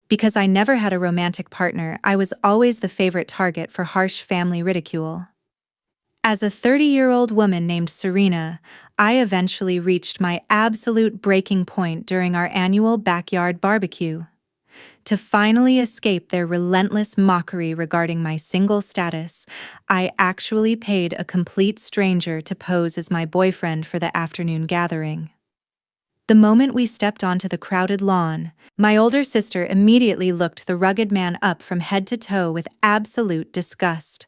Because I never had a romantic partner, I was always the favorite target for harsh family ridicule. As a 30-year-old woman named Serena, I eventually reached my absolute breaking point during our annual backyard barbecue. To finally escape their relentless mockery regarding my single status, I actually paid a complete stranger to pose as my boyfriend for the afternoon gathering. The moment we stepped onto the crowded lawn, my older sister immediately looked the rugged man up from head to toe with absolute disgust.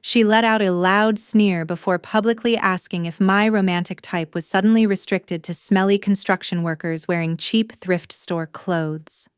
She let out a loud sneer before publicly asking if my romantic type was suddenly restricted to smelly construction workers wearing cheap thrift store clothes.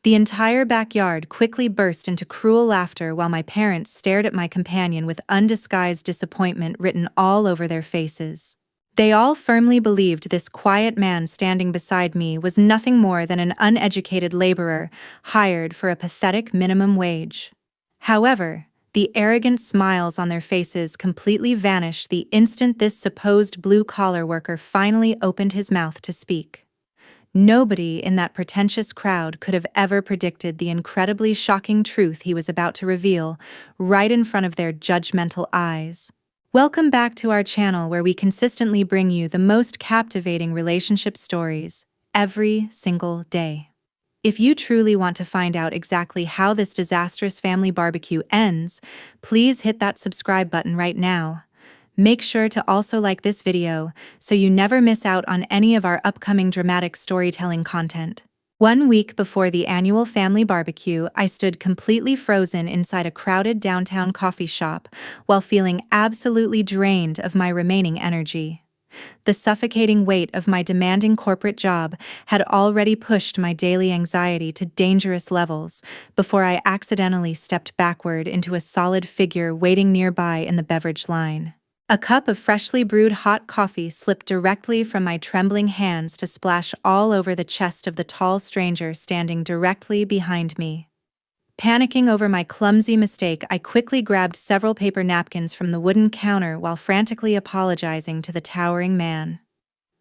The entire backyard quickly burst into cruel laughter while my parents stared at my companion with undisguised disappointment written all over their faces. They all firmly believed this quiet man standing beside me was nothing more than an uneducated laborer hired for a pathetic minimum wage. However, the arrogant smiles on their faces completely vanished the instant this supposed blue-collar worker finally opened his mouth to speak. Nobody in that pretentious crowd could have ever predicted the incredibly shocking truth he was about to reveal right in front of their judgmental eyes. Welcome back to our channel where we consistently bring you the most captivating relationship stories every single day. If you truly want to find out exactly how this disastrous family barbecue ends, please hit that subscribe button right now. Make sure to also like this video so you never miss out on any of our upcoming dramatic storytelling content. 1 week before the annual family barbecue, I stood completely frozen inside a crowded downtown coffee shop while feeling absolutely drained of my remaining energy. The suffocating weight of my demanding corporate job had already pushed my daily anxiety to dangerous levels before I accidentally stepped backward into a solid figure waiting nearby in the beverage line. A cup of freshly brewed hot coffee slipped directly from my trembling hands to splash all over the chest of the tall stranger standing directly behind me. Panicking over my clumsy mistake, I quickly grabbed several paper napkins from the wooden counter while frantically apologizing to the towering man.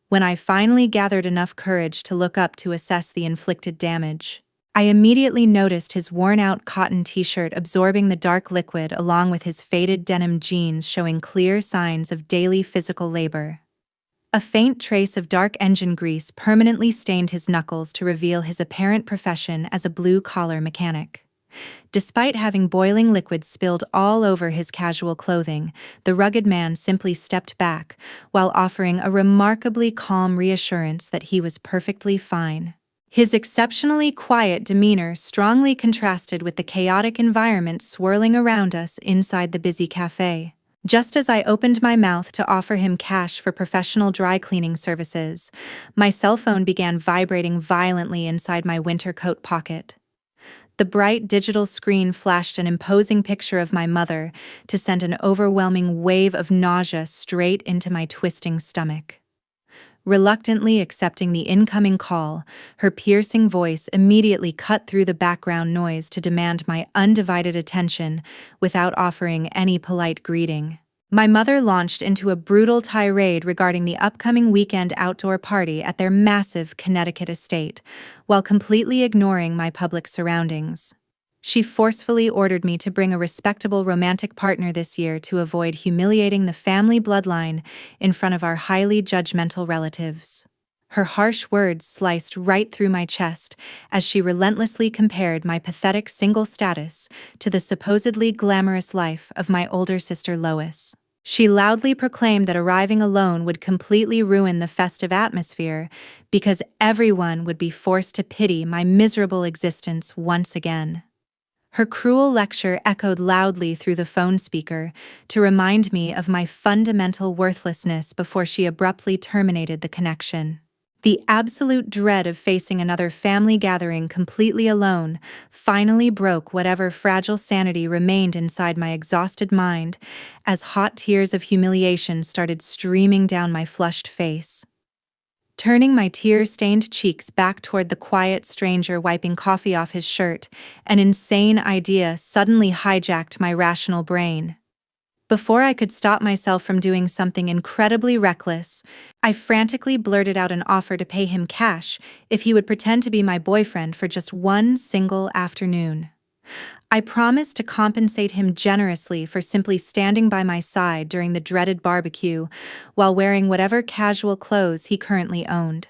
When I finally gathered enough courage to look up to assess the inflicted damage, I immediately noticed his worn-out cotton t-shirt absorbing the dark liquid along with his faded denim jeans showing clear signs of daily physical labor. A faint trace of dark engine grease permanently stained his knuckles to reveal his apparent profession as a blue-collar mechanic. Despite having boiling liquid spilled all over his casual clothing, the rugged man simply stepped back while offering a remarkably calm reassurance that he was perfectly fine. His exceptionally quiet demeanor strongly contrasted with the chaotic environment swirling around us inside the busy cafe. Just as I opened my mouth to offer him cash for professional dry cleaning services, my cell phone began vibrating violently inside my winter coat pocket. The bright digital screen flashed an imposing picture of my mother to send an overwhelming wave of nausea straight into my twisting stomach. Reluctantly accepting the incoming call, her piercing voice immediately cut through the background noise to demand my undivided attention without offering any polite greeting. My mother launched into a brutal tirade regarding the upcoming weekend outdoor party at their massive Connecticut estate, while completely ignoring my public surroundings. She forcefully ordered me to bring a respectable romantic partner this year to avoid humiliating the family bloodline in front of our highly judgmental relatives. Her harsh words sliced right through my chest as she relentlessly compared my pathetic single status to the supposedly glamorous life of my older sister Lois. She loudly proclaimed that arriving alone would completely ruin the festive atmosphere because everyone would be forced to pity my miserable existence once again. Her cruel lecture echoed loudly through the phone speaker to remind me of my fundamental worthlessness before she abruptly terminated the connection. The absolute dread of facing another family gathering completely alone finally broke whatever fragile sanity remained inside my exhausted mind as hot tears of humiliation started streaming down my flushed face. Turning my tear-stained cheeks back toward the quiet stranger wiping coffee off his shirt, an insane idea suddenly hijacked my rational brain. Before I could stop myself from doing something incredibly reckless, I frantically blurted out an offer to pay him cash if he would pretend to be my boyfriend for just one single afternoon. I promised to compensate him generously for simply standing by my side during the dreaded barbecue while wearing whatever casual clothes he currently owned.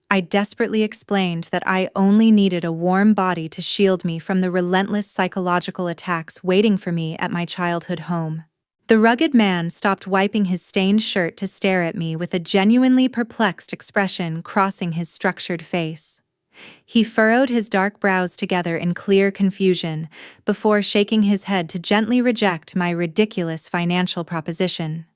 I desperately explained that I only needed a warm body to shield me from the relentless psychological attacks waiting for me at my childhood home. The rugged man stopped wiping his stained shirt to stare at me with a genuinely perplexed expression crossing his structured face. He furrowed his dark brows together in clear confusion before shaking his head to gently reject my ridiculous financial proposition.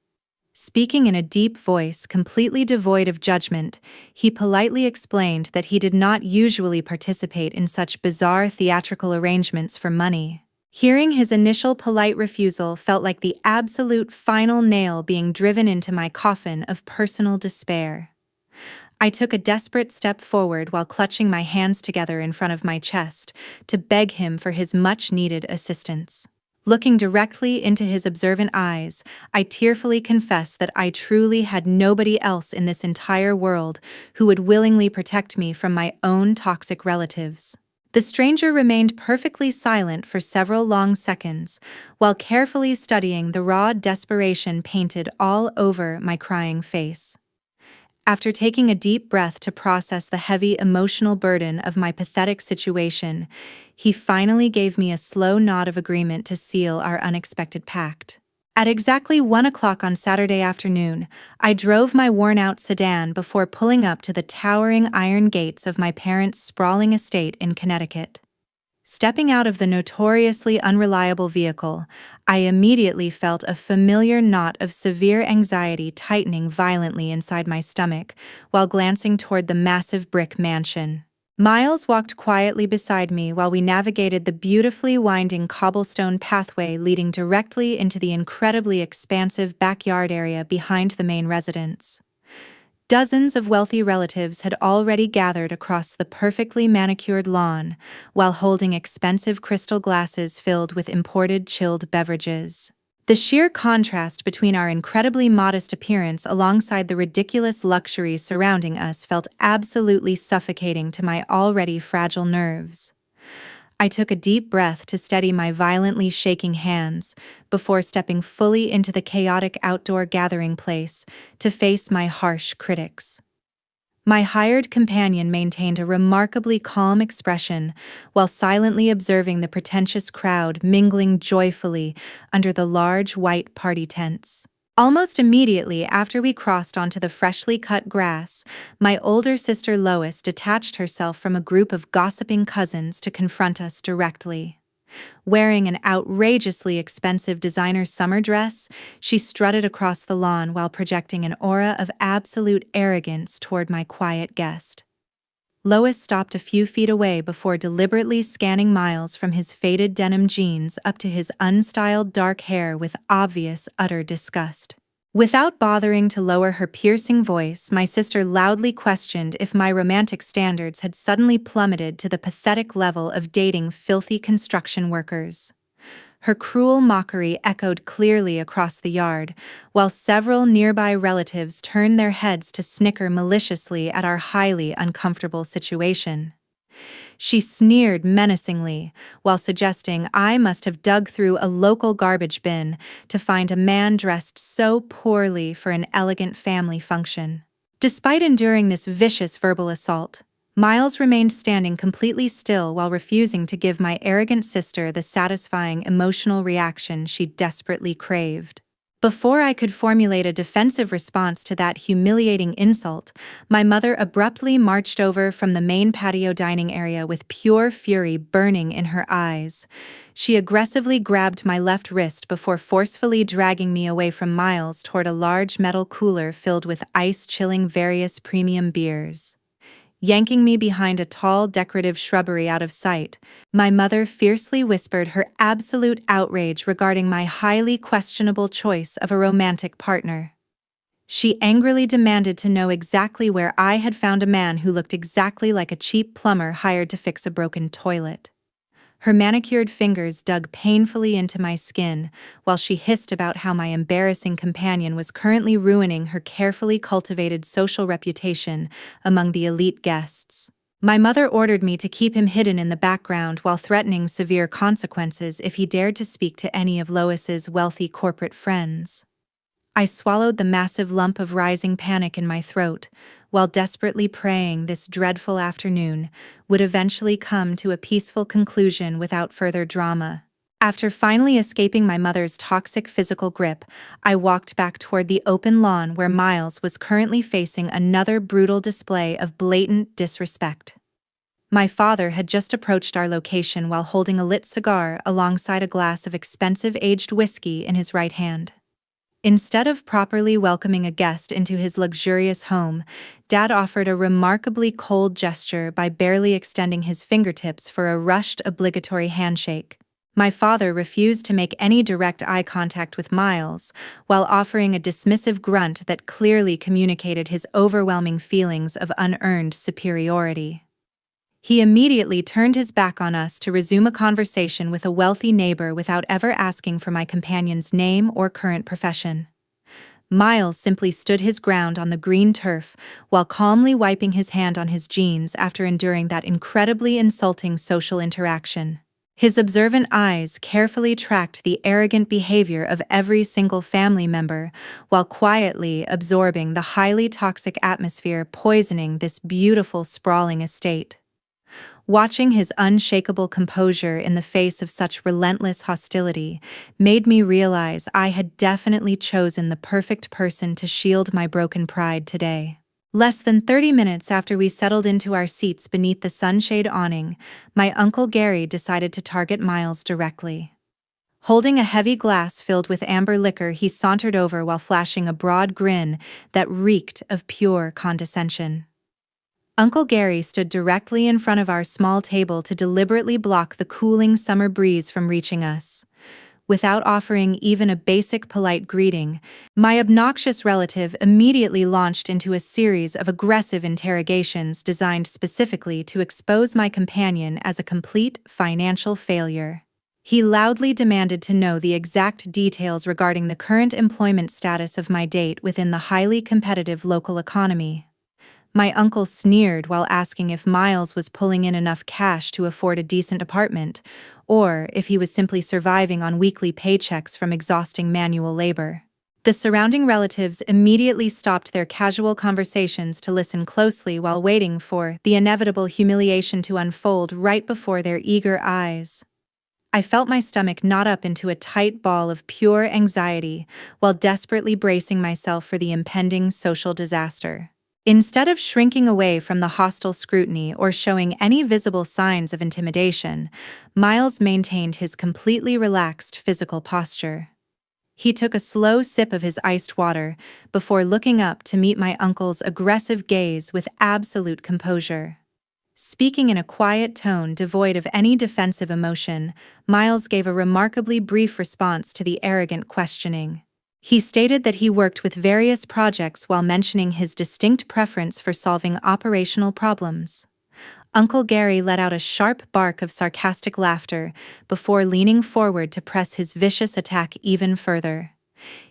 Speaking in a deep voice completely devoid of judgment, he politely explained that he did not usually participate in such bizarre theatrical arrangements for money. Hearing his initial polite refusal felt like the absolute final nail being driven into my coffin of personal despair. I took a desperate step forward while clutching my hands together in front of my chest to beg him for his much-needed assistance. Looking directly into his observant eyes, I tearfully confessed that I truly had nobody else in this entire world who would willingly protect me from my own toxic relatives. The stranger remained perfectly silent for several long seconds, while carefully studying the raw desperation painted all over my crying face. After taking a deep breath to process the heavy emotional burden of my pathetic situation, he finally gave me a slow nod of agreement to seal our unexpected pact. At exactly 1 o'clock on Saturday afternoon, I drove my worn-out sedan before pulling up to the towering iron gates of my parents' sprawling estate in Connecticut. Stepping out of the notoriously unreliable vehicle, I immediately felt a familiar knot of severe anxiety tightening violently inside my stomach while glancing toward the massive brick mansion. Miles walked quietly beside me while we navigated the beautifully winding cobblestone pathway leading directly into the incredibly expansive backyard area behind the main residence. Dozens of wealthy relatives had already gathered across the perfectly manicured lawn while holding expensive crystal glasses filled with imported chilled beverages. The sheer contrast between our incredibly modest appearance alongside the ridiculous luxury surrounding us felt absolutely suffocating to my already fragile nerves. I took a deep breath to steady my violently shaking hands before stepping fully into the chaotic outdoor gathering place to face my harsh critics. My hired companion maintained a remarkably calm expression while silently observing the pretentious crowd mingling joyfully under the large white party tents. Almost immediately after we crossed onto the freshly cut grass, my older sister Lois detached herself from a group of gossiping cousins to confront us directly. Wearing an outrageously expensive designer summer dress, she strutted across the lawn while projecting an aura of absolute arrogance toward my quiet guest. Lois stopped a few feet away before deliberately scanning Miles from his faded denim jeans up to his unstyled dark hair with obvious, utter disgust. Without bothering to lower her piercing voice, my sister loudly questioned if my romantic standards had suddenly plummeted to the pathetic level of dating filthy construction workers. Her cruel mockery echoed clearly across the yard, while several nearby relatives turned their heads to snicker maliciously at our highly uncomfortable situation. She sneered menacingly, while suggesting I must have dug through a local garbage bin to find a man dressed so poorly for an elegant family function. Despite enduring this vicious verbal assault, Miles remained standing completely still while refusing to give my arrogant sister the satisfying emotional reaction she desperately craved. Before I could formulate a defensive response to that humiliating insult, my mother abruptly marched over from the main patio dining area with pure fury burning in her eyes. She aggressively grabbed my left wrist before forcefully dragging me away from Miles toward a large metal cooler filled with ice-chilling various premium beers. Yanking me behind a tall decorative shrubbery out of sight, my mother fiercely whispered her absolute outrage regarding my highly questionable choice of a romantic partner. She angrily demanded to know exactly where I had found a man who looked exactly like a cheap plumber hired to fix a broken toilet. Her manicured fingers dug painfully into my skin, while she hissed about how my embarrassing companion was currently ruining her carefully cultivated social reputation among the elite guests. My mother ordered me to keep him hidden in the background while threatening severe consequences if he dared to speak to any of Lois's wealthy corporate friends. I swallowed the massive lump of rising panic in my throat, while desperately praying this dreadful afternoon would eventually come to a peaceful conclusion without further drama. After finally escaping my mother's toxic physical grip, I walked back toward the open lawn where Miles was currently facing another brutal display of blatant disrespect. My father had just approached our location while holding a lit cigar alongside a glass of expensive aged whiskey in his right hand. Instead of properly welcoming a guest into his luxurious home, Dad offered a remarkably cold gesture by barely extending his fingertips for a rushed obligatory handshake. My father refused to make any direct eye contact with Miles, while offering a dismissive grunt that clearly communicated his overwhelming feelings of unearned superiority. He immediately turned his back on us to resume a conversation with a wealthy neighbor without ever asking for my companion's name or current profession. Miles simply stood his ground on the green turf while calmly wiping his hand on his jeans after enduring that incredibly insulting social interaction. His observant eyes carefully tracked the arrogant behavior of every single family member while quietly absorbing the highly toxic atmosphere poisoning this beautiful, sprawling estate. Watching his unshakable composure in the face of such relentless hostility made me realize I had definitely chosen the perfect person to shield my broken pride today. Less than 30 minutes after we settled into our seats beneath the sunshade awning, my Uncle Gary decided to target Miles directly. Holding a heavy glass filled with amber liquor, he sauntered over while flashing a broad grin that reeked of pure condescension. Uncle Gary stood directly in front of our small table to deliberately block the cooling summer breeze from reaching us. Without offering even a basic polite greeting, my obnoxious relative immediately launched into a series of aggressive interrogations designed specifically to expose my companion as a complete financial failure. He loudly demanded to know the exact details regarding the current employment status of my date within the highly competitive local economy. My uncle sneered while asking if Miles was pulling in enough cash to afford a decent apartment, or if he was simply surviving on weekly paychecks from exhausting manual labor. The surrounding relatives immediately stopped their casual conversations to listen closely while waiting for the inevitable humiliation to unfold right before their eager eyes. I felt my stomach knot up into a tight ball of pure anxiety while desperately bracing myself for the impending social disaster. Instead of shrinking away from the hostile scrutiny or showing any visible signs of intimidation, Miles maintained his completely relaxed physical posture. He took a slow sip of his iced water before looking up to meet my uncle's aggressive gaze with absolute composure. Speaking in a quiet tone devoid of any defensive emotion, Miles gave a remarkably brief response to the arrogant questioning. He stated that he worked with various projects while mentioning his distinct preference for solving operational problems. Uncle Gary let out a sharp bark of sarcastic laughter before leaning forward to press his vicious attack even further.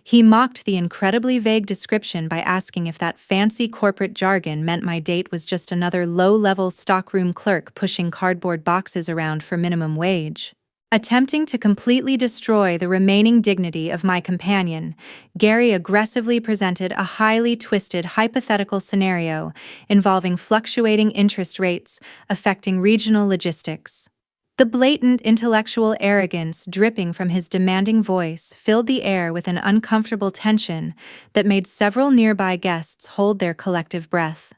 He mocked the incredibly vague description by asking if that fancy corporate jargon meant my date was just another low-level stockroom clerk pushing cardboard boxes around for minimum wage. Attempting to completely destroy the remaining dignity of my companion, Gary aggressively presented a highly twisted hypothetical scenario involving fluctuating interest rates affecting regional logistics. The blatant intellectual arrogance dripping from his demanding voice filled the air with an uncomfortable tension that made several nearby guests hold their collective breath.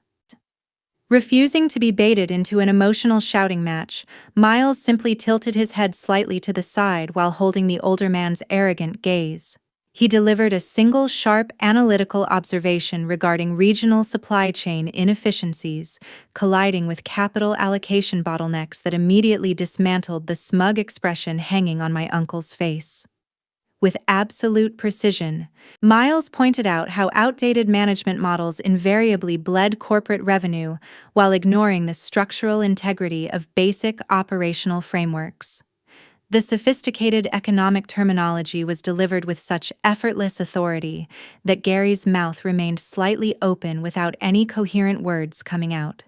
Refusing to be baited into an emotional shouting match, Miles simply tilted his head slightly to the side while holding the older man's arrogant gaze. He delivered a single sharp analytical observation regarding regional supply chain inefficiencies, colliding with capital allocation bottlenecks that immediately dismantled the smug expression hanging on my uncle's face. with absolute precision. Miles pointed out how outdated management models invariably bled corporate revenue while ignoring the structural integrity of basic operational frameworks. The sophisticated economic terminology was delivered with such effortless authority that Gary's mouth remained slightly open without any coherent words coming out.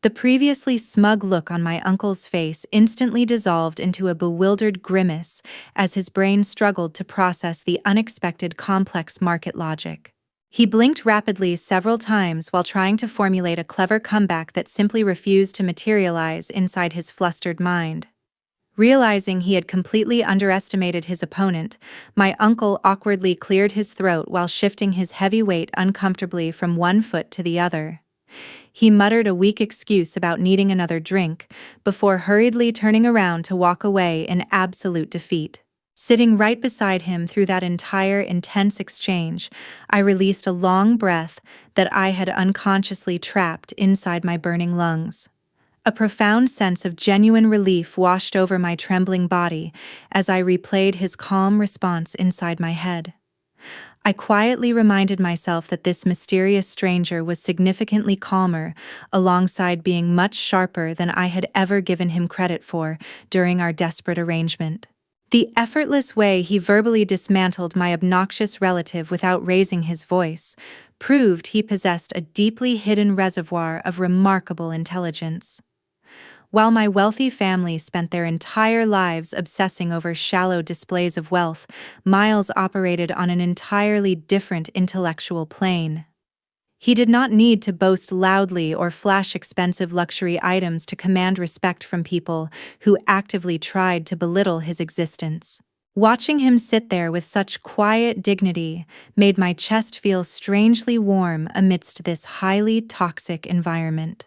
The previously smug look on my uncle's face instantly dissolved into a bewildered grimace as his brain struggled to process the unexpected complex market logic. He blinked rapidly several times while trying to formulate a clever comeback that simply refused to materialize inside his flustered mind. Realizing he had completely underestimated his opponent, my uncle awkwardly cleared his throat while shifting his heavy weight uncomfortably from one foot to the other. He muttered a weak excuse about needing another drink, before hurriedly turning around to walk away in absolute defeat. Sitting right beside him through that entire intense exchange, I released a long breath that I had unconsciously trapped inside my burning lungs. A profound sense of genuine relief washed over my trembling body as I replayed his calm response inside my head. I quietly reminded myself that this mysterious stranger was significantly calmer, alongside being much sharper than I had ever given him credit for during our desperate arrangement. The effortless way he verbally dismantled my obnoxious relative without raising his voice proved he possessed a deeply hidden reservoir of remarkable intelligence. While my wealthy family spent their entire lives obsessing over shallow displays of wealth, Miles operated on an entirely different intellectual plane. He did not need to boast loudly or flash expensive luxury items to command respect from people who actively tried to belittle his existence. Watching him sit there with such quiet dignity made my chest feel strangely warm amidst this highly toxic environment.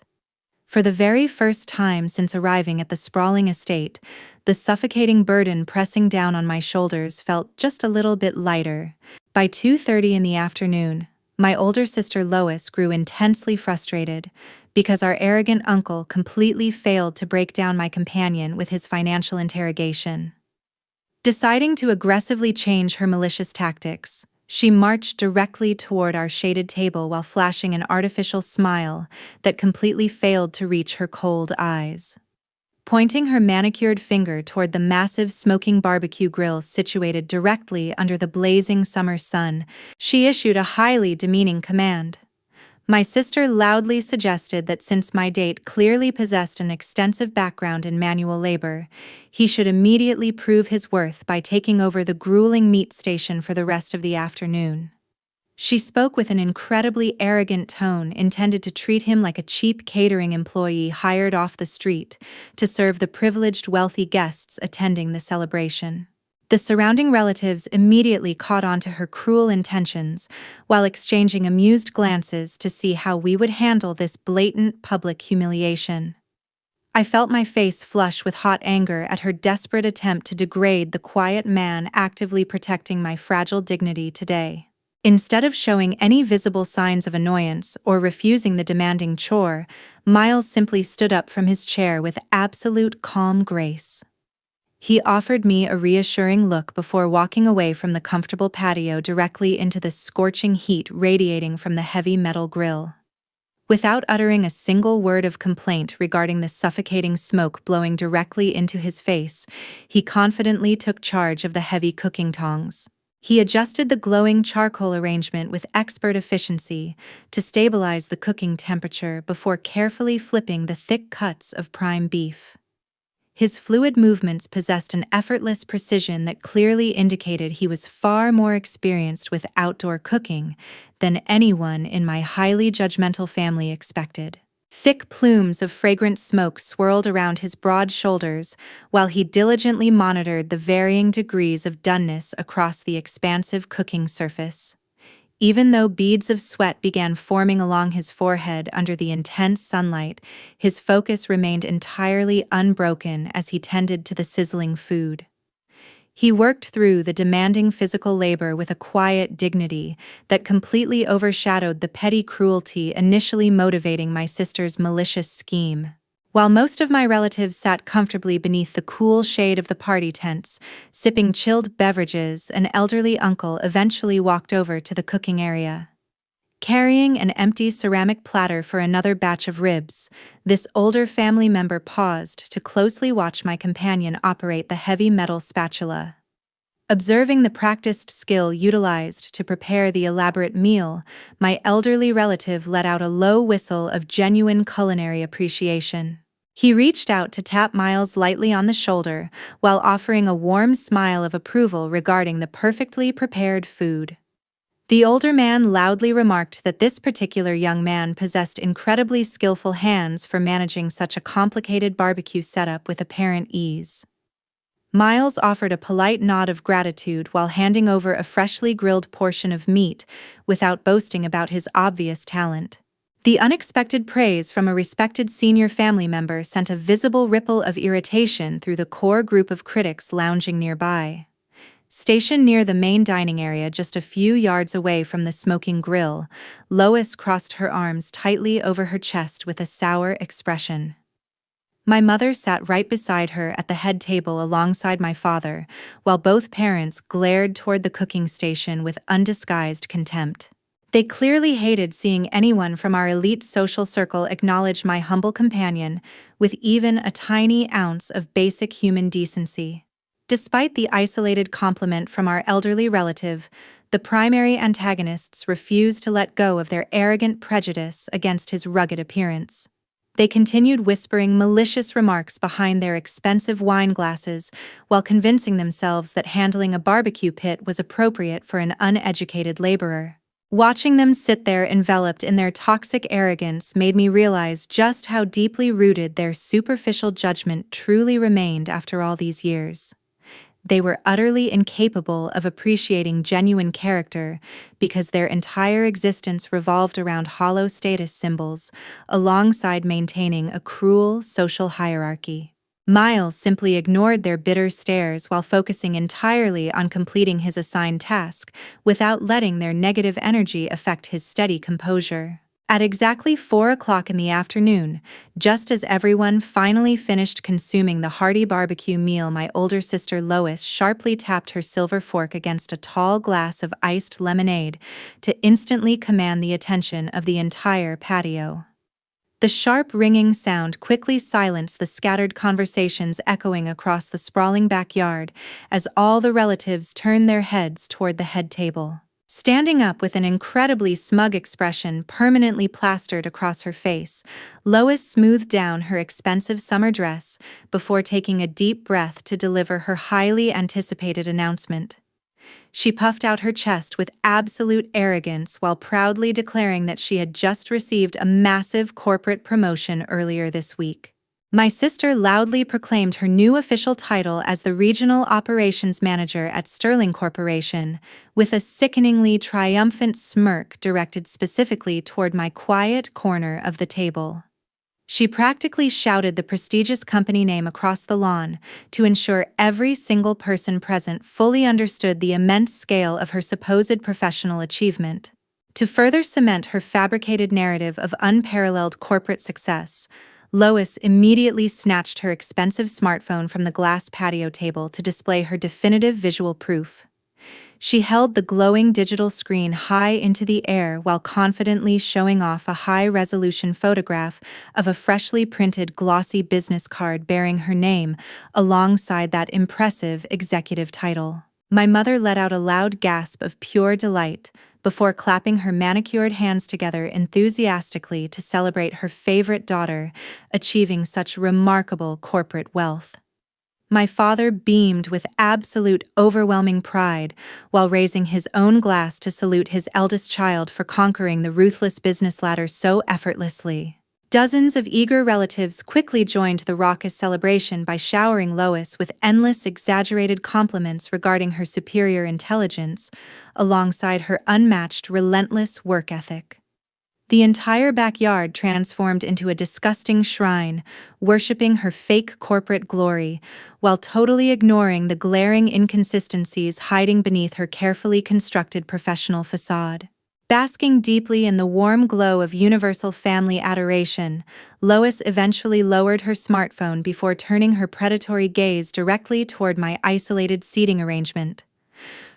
For the very first time since arriving at the sprawling estate, the suffocating burden pressing down on my shoulders felt just a little bit lighter. By 2:30 in the afternoon, my older sister Lois grew intensely frustrated because our arrogant uncle completely failed to break down my companion with his financial interrogation. Deciding to aggressively change her malicious tactics, she marched directly toward our shaded table while flashing an artificial smile that completely failed to reach her cold eyes. Pointing her manicured finger toward the massive smoking barbecue grill situated directly under the blazing summer sun, she issued a highly demeaning command. My sister loudly suggested that since my date clearly possessed an extensive background in manual labor, he should immediately prove his worth by taking over the grueling meat station for the rest of the afternoon. She spoke with an incredibly arrogant tone intended to treat him like a cheap catering employee hired off the street to serve the privileged wealthy guests attending the celebration. The surrounding relatives immediately caught on to her cruel intentions, while exchanging amused glances to see how we would handle this blatant public humiliation. I felt my face flush with hot anger at her desperate attempt to degrade the quiet man actively protecting my fragile dignity today. Instead of showing any visible signs of annoyance or refusing the demanding chore, Miles simply stood up from his chair with absolute calm grace. He offered me a reassuring look before walking away from the comfortable patio directly into the scorching heat radiating from the heavy metal grill. Without uttering a single word of complaint regarding the suffocating smoke blowing directly into his face, he confidently took charge of the heavy cooking tongs. He adjusted the glowing charcoal arrangement with expert efficiency to stabilize the cooking temperature before carefully flipping the thick cuts of prime beef. His fluid movements possessed an effortless precision that clearly indicated he was far more experienced with outdoor cooking than anyone in my highly judgmental family expected. Thick plumes of fragrant smoke swirled around his broad shoulders while he diligently monitored the varying degrees of doneness across the expansive cooking surface. Even though beads of sweat began forming along his forehead under the intense sunlight, his focus remained entirely unbroken as he tended to the sizzling food. He worked through the demanding physical labor with a quiet dignity that completely overshadowed the petty cruelty initially motivating my sister's malicious scheme. While most of my relatives sat comfortably beneath the cool shade of the party tents, sipping chilled beverages, an elderly uncle eventually walked over to the cooking area. Carrying an empty ceramic platter for another batch of ribs, this older family member paused to closely watch my companion operate the heavy metal spatula. Observing the practiced skill utilized to prepare the elaborate meal, my elderly relative let out a low whistle of genuine culinary appreciation. He reached out to tap Miles lightly on the shoulder, while offering a warm smile of approval regarding the perfectly prepared food. The older man loudly remarked that this particular young man possessed incredibly skillful hands for managing such a complicated barbecue setup with apparent ease. Miles offered a polite nod of gratitude while handing over a freshly grilled portion of meat, without boasting about his obvious talent. The unexpected praise from a respected senior family member sent a visible ripple of irritation through the core group of critics lounging nearby. Stationed near the main dining area just a few yards away from the smoking grill, Lois crossed her arms tightly over her chest with a sour expression. My mother sat right beside her at the head table alongside my father, while both parents glared toward the cooking station with undisguised contempt. They clearly hated seeing anyone from our elite social circle acknowledge my humble companion with even a tiny ounce of basic human decency. Despite the isolated compliment from our elderly relative, the primary antagonists refused to let go of their arrogant prejudice against his rugged appearance. They continued whispering malicious remarks behind their expensive wine glasses while convincing themselves that handling a barbecue pit was appropriate for an uneducated laborer. Watching them sit there enveloped in their toxic arrogance made me realize just how deeply rooted their superficial judgment truly remained after all these years. They were utterly incapable of appreciating genuine character because their entire existence revolved around hollow status symbols, alongside maintaining a cruel social hierarchy. Miles simply ignored their bitter stares while focusing entirely on completing his assigned task, without letting their negative energy affect his steady composure. At exactly 4 o'clock in the afternoon, just as everyone finally finished consuming the hearty barbecue meal, my older sister Lois sharply tapped her silver fork against a tall glass of iced lemonade to instantly command the attention of the entire patio. The sharp ringing sound quickly silenced the scattered conversations echoing across the sprawling backyard as all the relatives turned their heads toward the head table. Standing up with an incredibly smug expression permanently plastered across her face, Lois smoothed down her expensive summer dress before taking a deep breath to deliver her highly anticipated announcement. She puffed out her chest with absolute arrogance while proudly declaring that she had just received a massive corporate promotion earlier this week. My sister loudly proclaimed her new official title as the Regional Operations Manager at Sterling Corporation, with a sickeningly triumphant smirk directed specifically toward my quiet corner of the table. She practically shouted the prestigious company name across the lawn to ensure every single person present fully understood the immense scale of her supposed professional achievement. To further cement her fabricated narrative of unparalleled corporate success, Lois immediately snatched her expensive smartphone from the glass patio table to display her definitive visual proof. She held the glowing digital screen high into the air while confidently showing off a high-resolution photograph of a freshly printed glossy business card bearing her name alongside that impressive executive title. My mother let out a loud gasp of pure delight before clapping her manicured hands together enthusiastically to celebrate her favorite daughter achieving such remarkable corporate wealth. My father beamed with absolute overwhelming pride while raising his own glass to salute his eldest child for conquering the ruthless business ladder so effortlessly. Dozens of eager relatives quickly joined the raucous celebration by showering Lois with endless exaggerated compliments regarding her superior intelligence, alongside her unmatched relentless work ethic. The entire backyard transformed into a disgusting shrine, worshipping her fake corporate glory, while totally ignoring the glaring inconsistencies hiding beneath her carefully constructed professional facade. Basking deeply in the warm glow of universal family adoration, Lois eventually lowered her smartphone before turning her predatory gaze directly toward my isolated seating arrangement.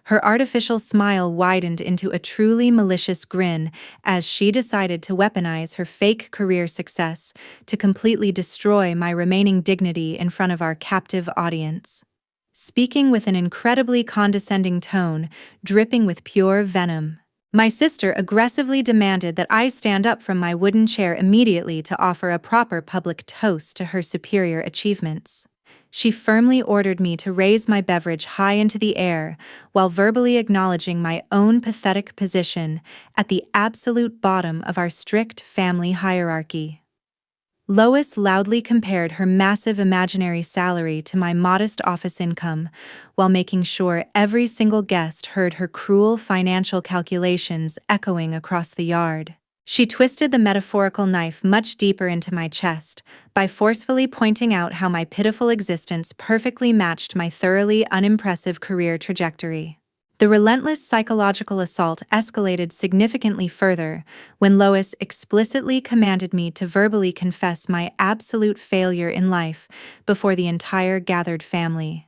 Her artificial smile widened into a truly malicious grin as she decided to weaponize her fake career success to completely destroy my remaining dignity in front of our captive audience. Speaking with an incredibly condescending tone, dripping with pure venom, my sister aggressively demanded that I stand up from my wooden chair immediately to offer a proper public toast to her superior achievements. She firmly ordered me to raise my beverage high into the air, while verbally acknowledging my own pathetic position at the absolute bottom of our strict family hierarchy. Lois loudly compared her massive imaginary salary to my modest office income, while making sure every single guest heard her cruel financial calculations echoing across the yard. She twisted the metaphorical knife much deeper into my chest by forcefully pointing out how my pitiful existence perfectly matched my thoroughly unimpressive career trajectory. The relentless psychological assault escalated significantly further when Lois explicitly commanded me to verbally confess my absolute failure in life before the entire gathered family.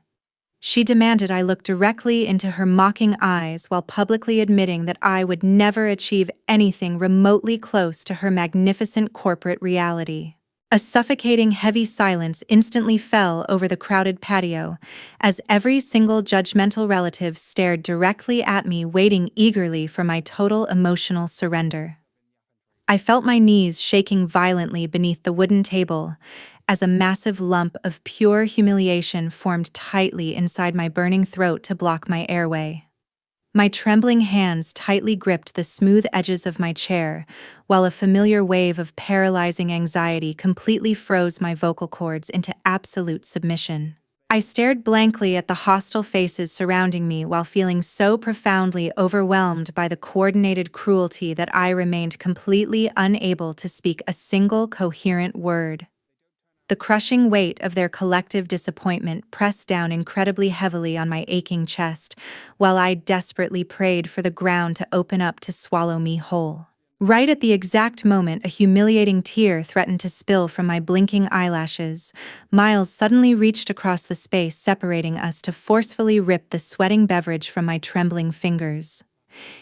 She demanded I look directly into her mocking eyes while publicly admitting that I would never achieve anything remotely close to her magnificent corporate reality. A suffocating heavy silence instantly fell over the crowded patio, as every single judgmental relative stared directly at me, waiting eagerly for my total emotional surrender. I felt my knees shaking violently beneath the wooden table, as a massive lump of pure humiliation formed tightly inside my burning throat to block my airway. My trembling hands tightly gripped the smooth edges of my chair, while a familiar wave of paralyzing anxiety completely froze my vocal cords into absolute submission. I stared blankly at the hostile faces surrounding me while feeling so profoundly overwhelmed by the coordinated cruelty that I remained completely unable to speak a single coherent word. The crushing weight of their collective disappointment pressed down incredibly heavily on my aching chest, while I desperately prayed for the ground to open up to swallow me whole. Right at the exact moment a humiliating tear threatened to spill from my blinking eyelashes, Miles suddenly reached across the space separating us to forcefully rip the sweating beverage from my trembling fingers.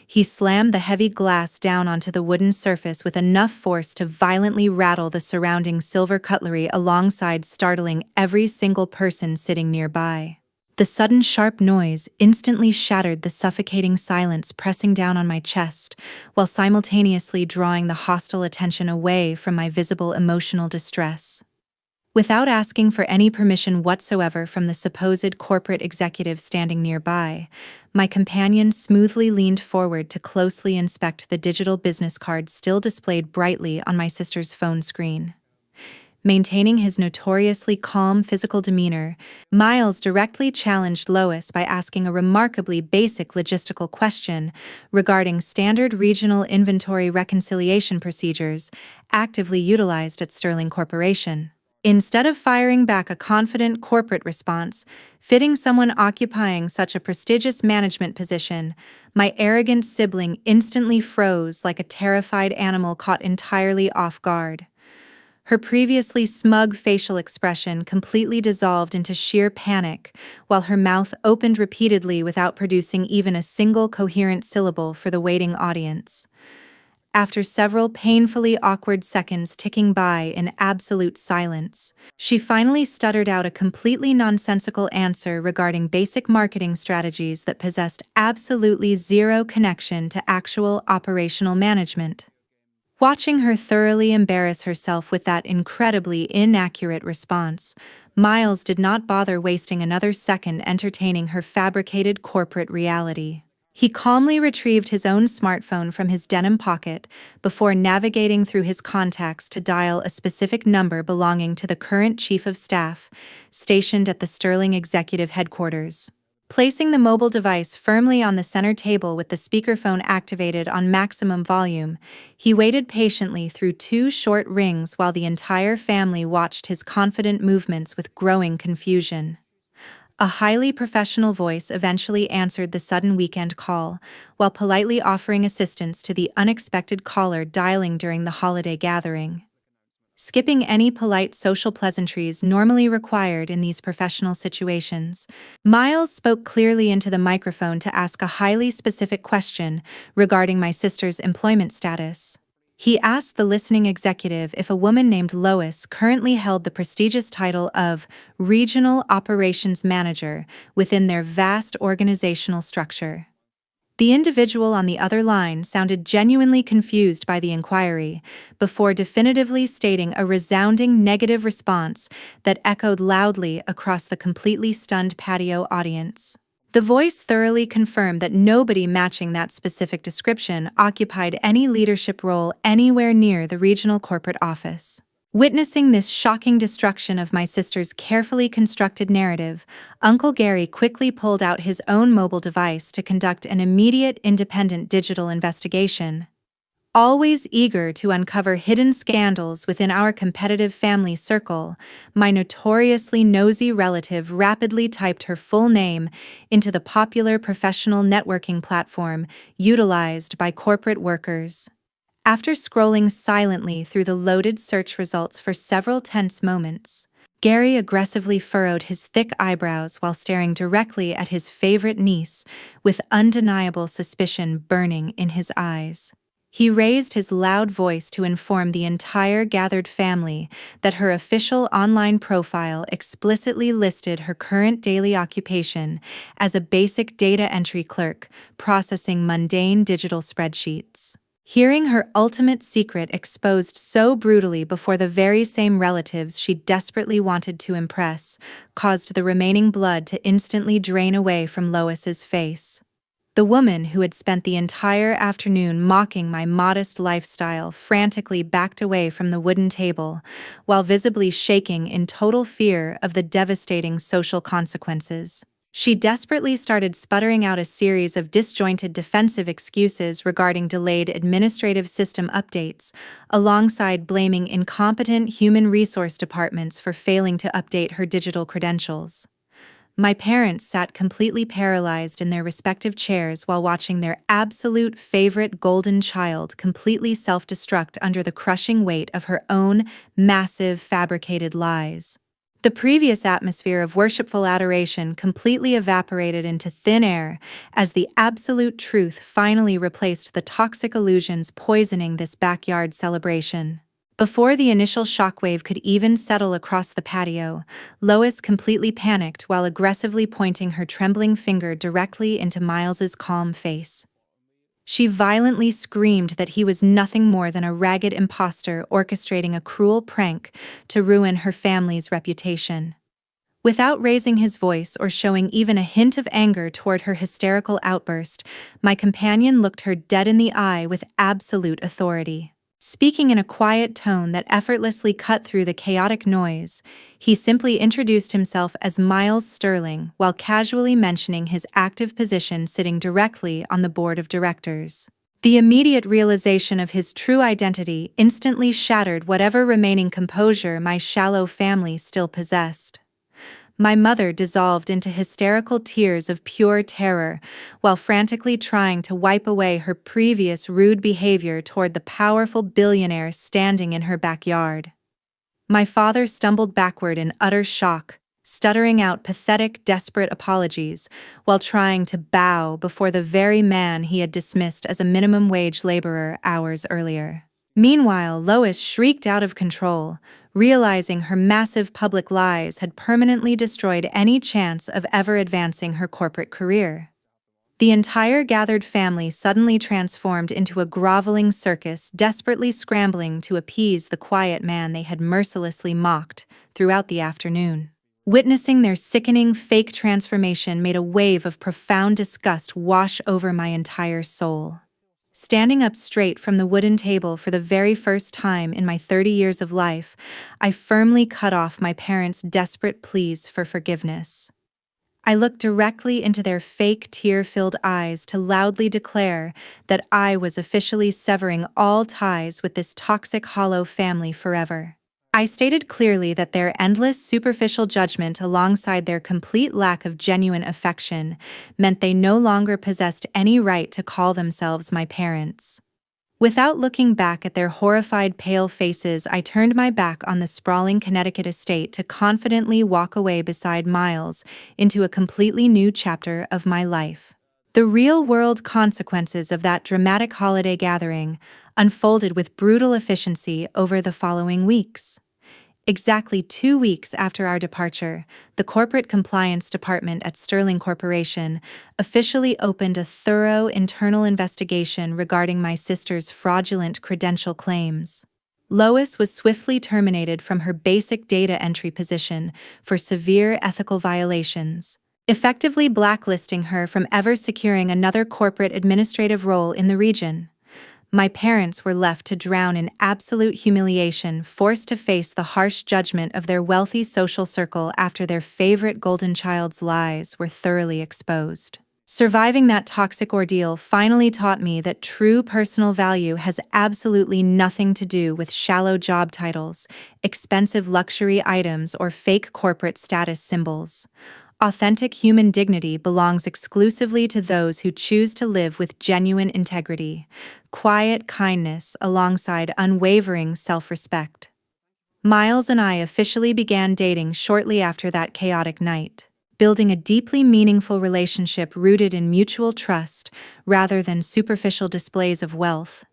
He slammed the heavy glass down onto the wooden surface with enough force to violently rattle the surrounding silver cutlery alongside startling every single person sitting nearby. The sudden sharp noise instantly shattered the suffocating silence pressing down on my chest, while simultaneously drawing the hostile attention away from my visible emotional distress. Without asking for any permission whatsoever from the supposed corporate executive standing nearby, my companion smoothly leaned forward to closely inspect the digital business card still displayed brightly on my sister's phone screen. Maintaining his notoriously calm physical demeanor, Miles directly challenged Lois by asking a remarkably basic logistical question regarding standard regional inventory reconciliation procedures actively utilized at Sterling Corporation. Instead of firing back a confident corporate response, fitting someone occupying such a prestigious management position, my arrogant sibling instantly froze like a terrified animal caught entirely off guard. Her previously smug facial expression completely dissolved into sheer panic, while her mouth opened repeatedly without producing even a single coherent syllable for the waiting audience. After several painfully awkward seconds ticking by in absolute silence, she finally stuttered out a completely nonsensical answer regarding basic marketing strategies that possessed absolutely zero connection to actual operational management. Watching her thoroughly embarrass herself with that incredibly inaccurate response, Miles did not bother wasting another second entertaining her fabricated corporate reality. He calmly retrieved his own smartphone from his denim pocket before navigating through his contacts to dial a specific number belonging to the current chief of staff, stationed at the Sterling Executive Headquarters. Placing the mobile device firmly on the center table with the speakerphone activated on maximum volume, he waited patiently through 2 short rings while the entire family watched his confident movements with growing confusion. A highly professional voice eventually answered the sudden weekend call, while politely offering assistance to the unexpected caller dialing during the holiday gathering. Skipping any polite social pleasantries normally required in these professional situations, Miles spoke clearly into the microphone to ask a highly specific question regarding my sister's employment status. He asked the listening executive if a woman named Lois currently held the prestigious title of Regional Operations Manager within their vast organizational structure. The individual on the other line sounded genuinely confused by the inquiry, before definitively stating a resounding negative response that echoed loudly across the completely stunned patio audience. The voice thoroughly confirmed that nobody matching that specific description occupied any leadership role anywhere near the regional corporate office. Witnessing this shocking destruction of my sister's carefully constructed narrative, Uncle Gary quickly pulled out his own mobile device to conduct an immediate independent digital investigation. Always eager to uncover hidden scandals within our competitive family circle, my notoriously nosy relative rapidly typed her full name into the popular professional networking platform utilized by corporate workers. After scrolling silently through the loaded search results for several tense moments, Gary aggressively furrowed his thick eyebrows while staring directly at his favorite niece, with undeniable suspicion burning in his eyes. He raised his loud voice to inform the entire gathered family that her official online profile explicitly listed her current daily occupation as a basic data entry clerk processing mundane digital spreadsheets. Hearing her ultimate secret exposed so brutally before the very same relatives she desperately wanted to impress caused the remaining blood to instantly drain away from Lois's face. The woman who had spent the entire afternoon mocking my modest lifestyle frantically backed away from the wooden table, while visibly shaking in total fear of the devastating social consequences. She desperately started sputtering out a series of disjointed defensive excuses regarding delayed administrative system updates, alongside blaming incompetent human resource departments for failing to update her digital credentials. My parents sat completely paralyzed in their respective chairs while watching their absolute favorite golden child completely self-destruct under the crushing weight of her own massive fabricated lies. The previous atmosphere of worshipful adoration completely evaporated into thin air as the absolute truth finally replaced the toxic illusions poisoning this backyard celebration. Before the initial shockwave could even settle across the patio, Lois completely panicked while aggressively pointing her trembling finger directly into Miles's calm face. She violently screamed that he was nothing more than a ragged imposter orchestrating a cruel prank to ruin her family's reputation. Without raising his voice or showing even a hint of anger toward her hysterical outburst, my companion looked her dead in the eye with absolute authority. Speaking in a quiet tone that effortlessly cut through the chaotic noise, he simply introduced himself as Miles Sterling while casually mentioning his active position sitting directly on the board of directors. The immediate realization of his true identity instantly shattered whatever remaining composure my shallow family still possessed. My mother dissolved into hysterical tears of pure terror, while frantically trying to wipe away her previous rude behavior toward the powerful billionaire standing in her backyard. My father stumbled backward in utter shock, stuttering out pathetic, desperate apologies, while trying to bow before the very man he had dismissed as a minimum wage laborer hours earlier. Meanwhile, Lois shrieked out of control, realizing her massive public lies had permanently destroyed any chance of ever advancing her corporate career. The entire gathered family suddenly transformed into a groveling circus, desperately scrambling to appease the quiet man they had mercilessly mocked throughout the afternoon. Witnessing their sickening fake transformation made a wave of profound disgust wash over my entire soul. Standing up straight from the wooden table for the very first time in my 30 years of life, I firmly cut off my parents' desperate pleas for forgiveness. I looked directly into their fake tear-filled eyes to loudly declare that I was officially severing all ties with this toxic hollow family forever. I stated clearly that their endless superficial judgment alongside their complete lack of genuine affection meant they no longer possessed any right to call themselves my parents. Without looking back at their horrified pale faces, I turned my back on the sprawling Connecticut estate to confidently walk away beside Miles into a completely new chapter of my life. The real-world consequences of that dramatic holiday gathering unfolded with brutal efficiency over the following weeks. Exactly 2 weeks after our departure, the Corporate Compliance Department at Sterling Corporation officially opened a thorough internal investigation regarding my sister's fraudulent credential claims. Lois was swiftly terminated from her basic data entry position for severe ethical violations, effectively blacklisting her from ever securing another corporate administrative role in the region. My parents were left to drown in absolute humiliation, forced to face the harsh judgment of their wealthy social circle after their favorite golden child's lies were thoroughly exposed. Surviving that toxic ordeal finally taught me that true personal value has absolutely nothing to do with shallow job titles, expensive luxury items, or fake corporate status symbols. Authentic human dignity belongs exclusively to those who choose to live with genuine integrity, quiet kindness alongside unwavering self-respect. Miles and I officially began dating shortly after that chaotic night, building a deeply meaningful relationship rooted in mutual trust rather than superficial displays of wealth.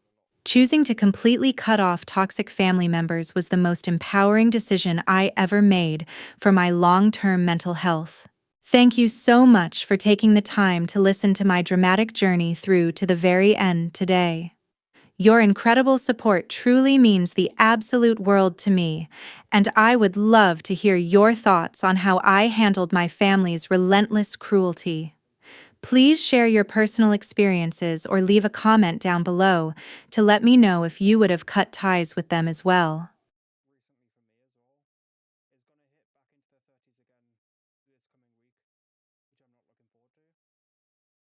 Choosing to completely cut off toxic family members was the most empowering decision I ever made for my long-term mental health. Thank you so much for taking the time to listen to my dramatic journey through to the very end today. Your incredible support truly means the absolute world to me, and I would love to hear your thoughts on how I handled my family's relentless cruelty. Please share your personal experiences or leave a comment down below to let me know if you would have cut ties with them as well.